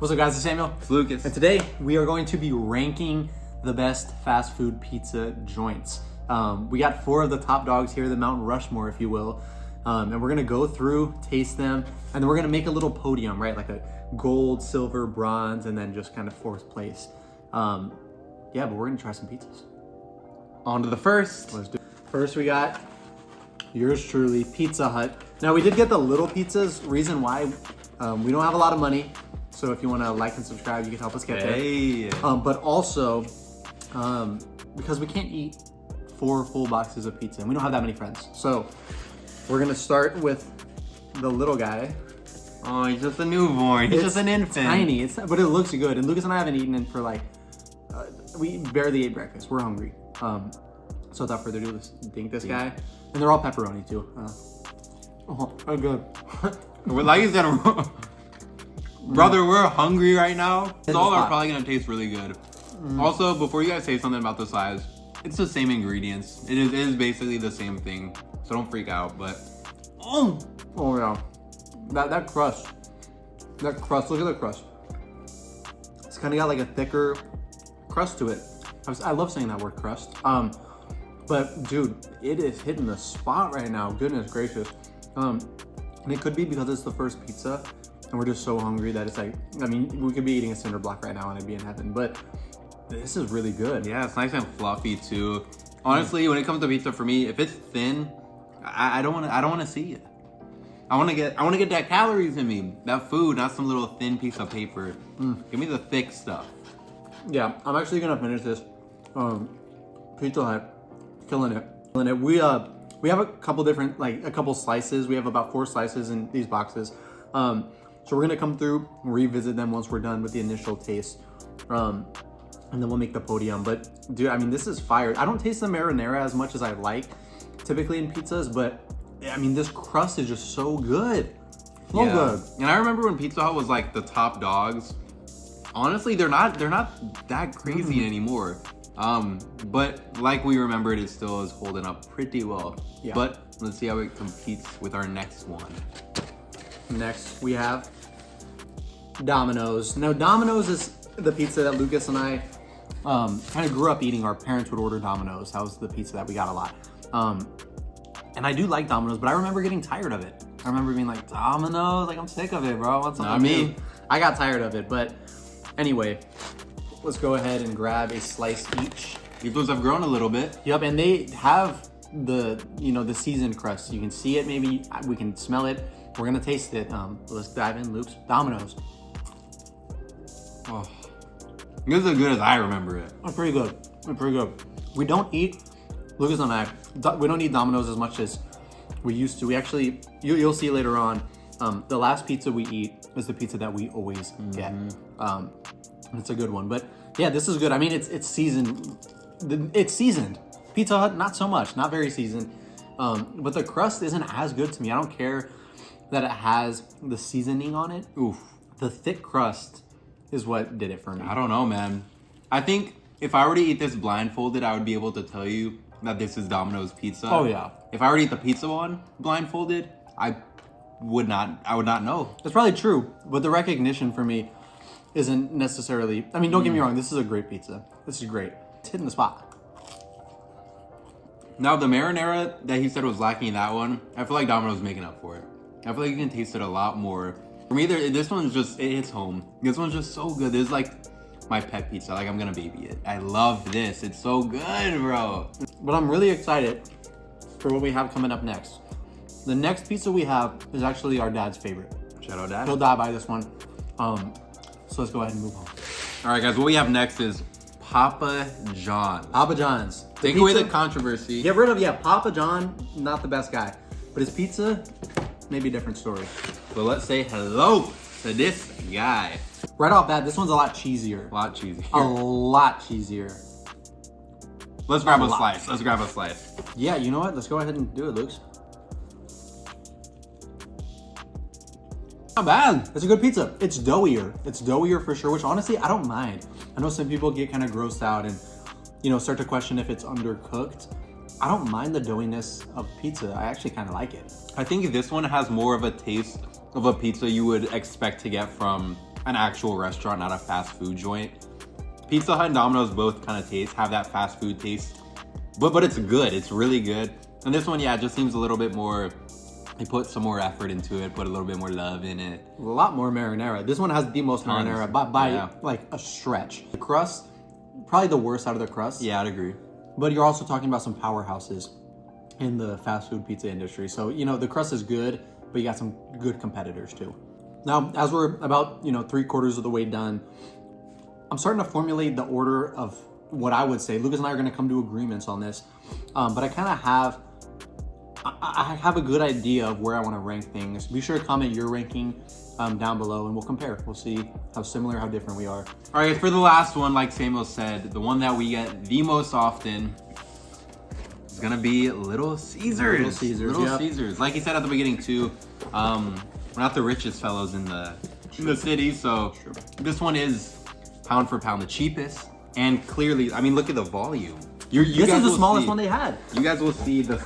What's up, guys? It's Samuel. It's Lucas. And today we are going to be ranking the best fast food pizza joints. We got 4 of the top dogs here, the Mount Rushmore, if you will. And we're gonna go through, taste them, and then we're gonna make a little podium, right? Like a gold, silver, bronze, and then just kind of 4th place. Yeah, but we're gonna try some pizzas. On to the first. Let's do it. First, we got yours truly, Pizza Hut. Now, we did get the little pizzas. Reason why, we don't have a lot of money. So if you want to like and subscribe, you can help us get there. But also, because we can't eat 4 full boxes of pizza, and we don't have that many friends. So we're gonna start with the little guy. Oh, he's just a newborn. He's just an infant. Tiny, but it looks good. And Lucas and I haven't eaten it for like, we barely ate breakfast. We're hungry. So without further ado, let's dink this guy. And they're all pepperoni too. Oh, they're good. Like you said, brother, we're hungry right now. It's all are probably gonna taste really good. Also, before you guys say something about the size, it's the same ingredients. It is basically the same thing. So don't freak out, but oh yeah. That crust. Look at the crust. It's kind of got like a thicker crust to it. I love saying that word, crust. But dude, it is hitting the spot right now. Goodness gracious. And it could be because it's the first pizza and we're just so hungry that it's like, I mean, we could be eating a cinder block right now and it'd be in heaven, but this is really good. Yeah, it's nice and fluffy too. Honestly, when it comes to pizza, for me, if it's thin, I don't want to see it. I want to get that calories in me, that food, not some little thin piece of paper. Give me the thick stuff. Yeah, I'm actually gonna finish this. Pizza Hut, killing it. We have a couple different, like a couple slices. We have about 4 slices in these boxes. So we're gonna come through, revisit them once we're done with the initial taste. And then we'll make the podium. But dude, I mean, this is fire. I don't taste the marinara as much as I like typically in pizzas, but I mean, this crust is just so good. So good. And I remember when Pizza Hut was like the top dogs. Honestly, they're not that crazy anymore. But like we remembered, it still is holding up pretty well. Yeah. But let's see how it competes with our next one. Next, we have Domino's. Now, Domino's is the pizza that Lucas and I kind of grew up eating. Our parents would order Domino's. That was the pizza that we got a lot. And I do like Domino's, but I remember getting tired of it. I remember being like, Domino's, like I'm sick of it, bro. I want something new. I got tired of it, but anyway, let's go ahead and grab a slice each. These ones have grown a little bit. Yep, and they have the seasoned crust. You can see it, maybe we can smell it. We're gonna taste it. Let's dive in, Luke's. Domino's. Oh, this is as good as I remember it. It's pretty good. It's pretty good. We don't eat, Lucas and I, we don't eat Domino's as much as we used to. We actually, you'll see later on, the last pizza we eat is the pizza that we always get. It's a good one, but yeah, this is good. I mean, it's seasoned. It's seasoned. Pizza Hut, not so much, not very seasoned. But the crust isn't as good to me. I don't care that it has the seasoning on it. Oof, the thick crust is what did it for me. I don't know, man. I think if I were to eat this blindfolded, I would be able to tell you that this is Domino's pizza. Oh yeah. If I were to eat the pizza one blindfolded, I would not know. That's probably true, but the recognition for me isn't necessarily, I mean, don't get me wrong, this is a great pizza. This is great. It's hitting the spot. Now, the marinara that he said was lacking in that one, I feel like Domino's making up for it. I feel like you can taste it a lot more. For me, this one's just, it hits home. This one's just so good. This is like my pet pizza. Like, I'm gonna baby it. I love this. It's so good, bro. But I'm really excited for what we have coming up next. The next pizza we have is actually our dad's favorite. Shout out, Dad. He'll die by this one. So let's go ahead and move on. All right, guys, what we have next is Papa John's. Papa John's. Take away the controversy. Get rid of, Papa John, not the best guy. But his pizza, maybe a different story. So let's say hello to this guy. Right off bat, this one's a lot cheesier. A lot cheesier. A lot cheesier. Let's grab a slice. Let's grab a slice. Yeah, you know what? Let's go ahead and do it, Luke. Not bad. It's a good pizza. It's doughier. It's doughier for sure, which honestly, I don't mind. I know some people get kind of grossed out and, start to question if it's undercooked. I don't mind the doughiness of pizza. I actually kind of like it. I think this one has more of a taste of a pizza you would expect to get from an actual restaurant, not a fast food joint. Pizza Hut and Domino's both kind of have that fast food taste, but it's good. It's really good. And this one, yeah, it just seems a little bit more. They put some more effort into it, put a little bit more love in it. A lot more marinara. This one has the most marinara by like a stretch. The crust, probably the worst out of the crust. Yeah, I'd agree. But you're also talking about some powerhouses in the fast food pizza industry. So, you know, the crust is good, but you got some good competitors too. Now, as we're about, 3/4 of the way done, I'm starting to formulate the order of what I would say. Lucas and I are going to come to agreements on this. But I kind of I have a good idea of where I want to rank things. Be sure to comment your ranking down below and we'll compare. We'll see how similar, how different we are. All right, for the last one, like Samuel said, the one that we get the most often is gonna be Little Caesars. Little Caesars, Little Caesars. Like he said at the beginning too, we're not the richest fellows in the city, so this one is pound for pound the cheapest. And clearly, I mean, look at the volume. This is the smallest one they had. You guys will see the.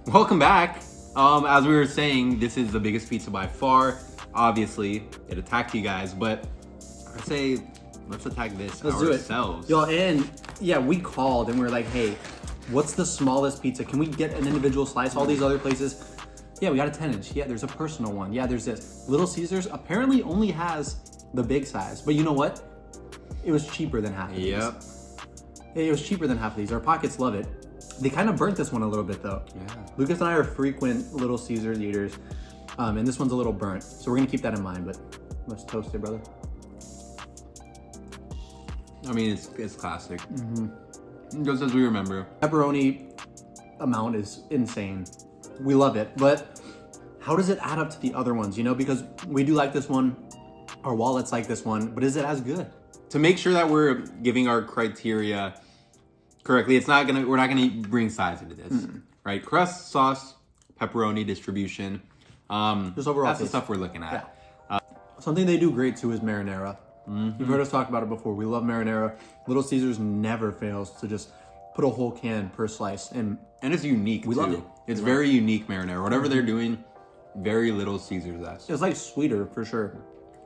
Welcome back. As we were saying, this is the biggest pizza by far. Obviously, it attacked you guys, but I say let's attack this ourselves. Y'all, and yeah, we called and we were like, hey, what's the smallest pizza? Can we get an individual slice? All these other places, yeah, we got a 10-inch. Yeah, there's a personal one. Yeah, there's this. Little Caesars apparently only has the big size, but you know what? It was cheaper than half of these. Yep. It was cheaper than half of these. Our pockets love it. They kind of burnt this one a little bit though. Yeah. Lucas and I are frequent Little Caesars eaters, and this one's a little burnt, so we're gonna keep that in mind. But let's toast it, brother. I mean, it's classic. Just as we remember. Pepperoni amount is insane. We love it, but how does it add up to the other ones? Because we do like this one, our wallets like this one, but is it as good? To make sure that we're giving our criteria correctly, we're not gonna bring size into this, right? Crust, sauce, pepperoni distribution. Just overall that's the taste. stuff we're looking at. Yeah. Something they do great too is marinara. You've heard us talk about it before. We love marinara. Little Caesars never fails to just put a whole can per slice, and it's unique. We too. love it. It's very unique marinara. Whatever they're doing, very Little Caesars-esque. it's like sweeter for sure.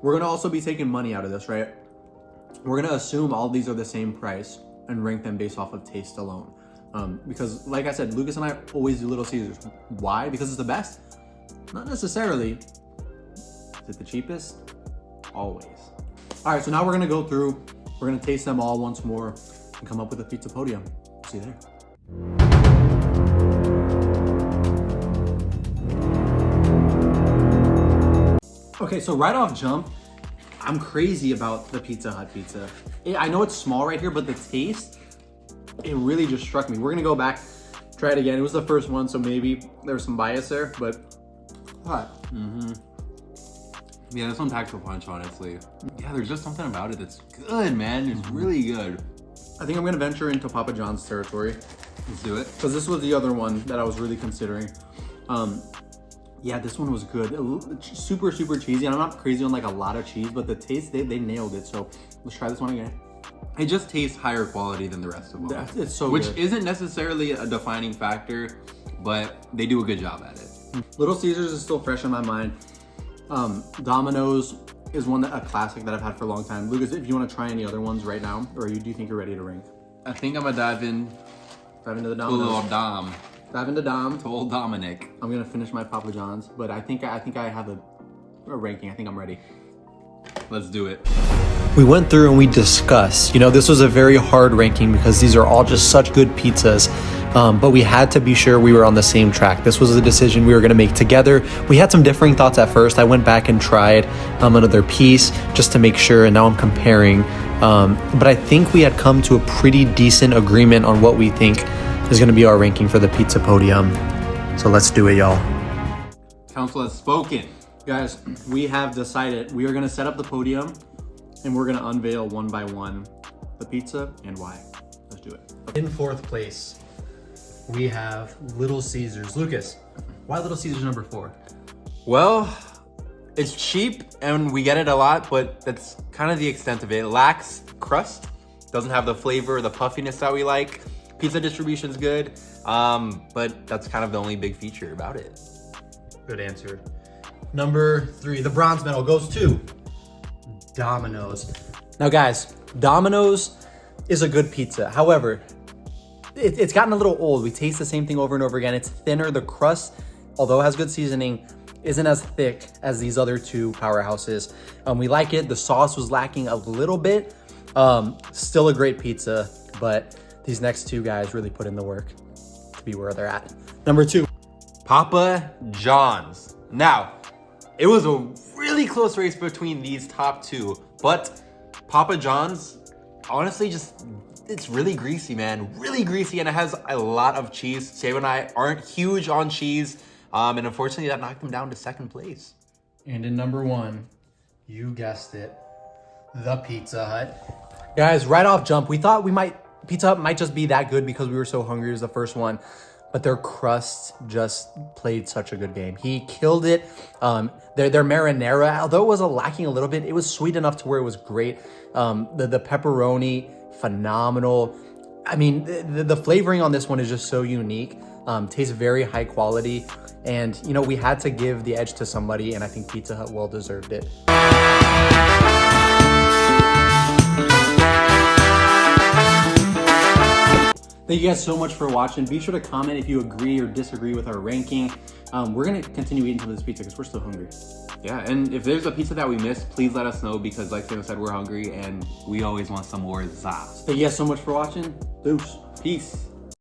We're gonna also be taking money out of this, right? We're gonna assume all these are the same price and rank them based off of taste alone. Because like I said, Lucas and I always do Little Caesars. Why? Because it's the best? Not necessarily. Is it the cheapest? Always. All right, so now we're gonna go through, we're gonna taste them all once more and come up with a pizza podium. See you there. Okay, so right off jump, I'm crazy about the Pizza Hut pizza. I know it's small right here, but the taste, it really just struck me. We're gonna go back, try it again. It was the first one, so maybe there was some bias there, but hot. Yeah, this one packs a punch, honestly. Yeah, there's just something about it that's good, man. It's really good. I think I'm gonna venture into Papa John's territory. Let's do it. Because this was the other one that I was really considering. Yeah, this one was good. Super, super cheesy. And I'm not crazy on like a lot of cheese, but the taste, they nailed it. So let's try this one again. It just tastes higher quality than the rest of them. It's so Which good. isn't necessarily a defining factor, but they do a good job at it. Little Caesars is still fresh in my mind. Domino's is a classic that I've had for a long time. Lucas, if you want to try any other ones right now, or do you think you're ready to rank? I think I'm gonna dive into the a little Domino's. Dom. Dive into Dom. To old Dominic. I'm gonna finish my Papa John's, but I think I have a ranking. I think I'm ready. Let's do it. We went through and we discussed, this was a very hard ranking because these are all just such good pizzas. But we had to be sure we were on the same track. This was a decision we were going to make together. We had some differing thoughts at first. I went back and tried another piece just to make sure, and now I'm comparing. But I think we had come to a pretty decent agreement on what we think is going to be our ranking for the pizza podium. So let's do it, y'all. Council has spoken. Guys, we have decided we are going to set up the podium and we're going to unveil one by one the pizza and why. Let's do it. In fourth place, we have Little Caesars. Lucas, why Little Caesars number 4? Well, it's cheap and we get it a lot, but that's kind of the extent of it. It lacks crust, doesn't have the flavor, the puffiness that we like. Pizza distribution's good, but that's kind of the only big feature about it. Good answer. Number 3, the bronze medal goes to Domino's. Now, guys, Domino's is a good pizza. However, it's gotten a little old. We taste the same thing over and over again. It's thinner. The crust, although it has good seasoning, isn't as thick as these other two powerhouses. We like it. The sauce was lacking a little bit. Still a great pizza, but these next two guys really put in the work to be where they're at. Number 2. Papa John's. Now, it was a really close race between these top two, but Papa John's, honestly, it's really greasy, man. Really greasy, and it has a lot of cheese. Sabo and I aren't huge on cheese, and unfortunately, that knocked him down to second place. And in number 1, you guessed it, the Pizza Hut. Guys, right off jump, we thought Pizza Hut might just be that good because we were so hungry as the first one, but their crust just played such a good game. He killed it. Their marinara, although it was lacking a little bit, it was sweet enough to where it was great. The pepperoni, phenomenal. I mean, the flavoring on this one is just so unique. Tastes very high quality. And, you know, we had to give the edge to somebody, and I think Pizza Hut well deserved it. Thank you guys so much for watching. Be sure to comment if you agree or disagree with our ranking. We're going to continue eating some of this pizza because we're still hungry. Yeah, and if there's a pizza that we missed, please let us know because like Sam said, we're hungry and we always want some more zas. Thank you guys so much for watching. Deuce. Peace.